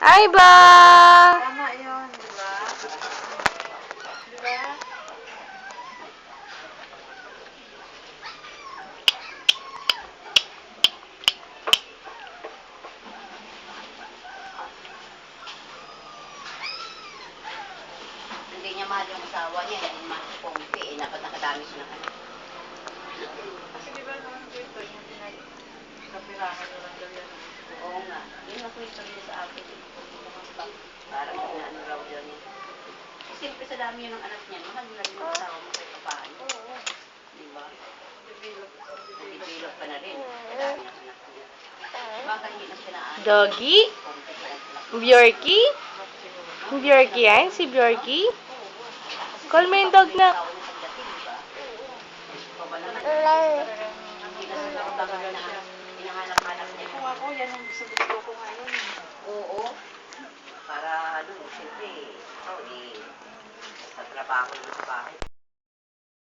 Hi, Ba! Tama yun, di ba? Di ba? Hindi niya mahal yung asawa niya, hindi niya mahal si Pompi, eh, dapat nakadami siya ng anak. Kasi di ba naman kwento yung pinagkapirahan nyo lang daw yan. Oo nga, yun ang kwento niya sa akin. Eh. Parang inaano raw yun. Eh. Siyempre sa dami yun ng anak niya, mahal mo na rin yung asawa mo kahit paano. Di ba? Nag-develop ka na rin. Sa dami ng anak niya. Baka hindi na sinaano. Doggy? Bjorky? Bjorky yan? Si Bjorky? Call mo yung dog na. Kung ako, yan ang gusto ko ngayon. Oo. Para, ano, siyempre, ikaw, sa trabaho naman sa bahay.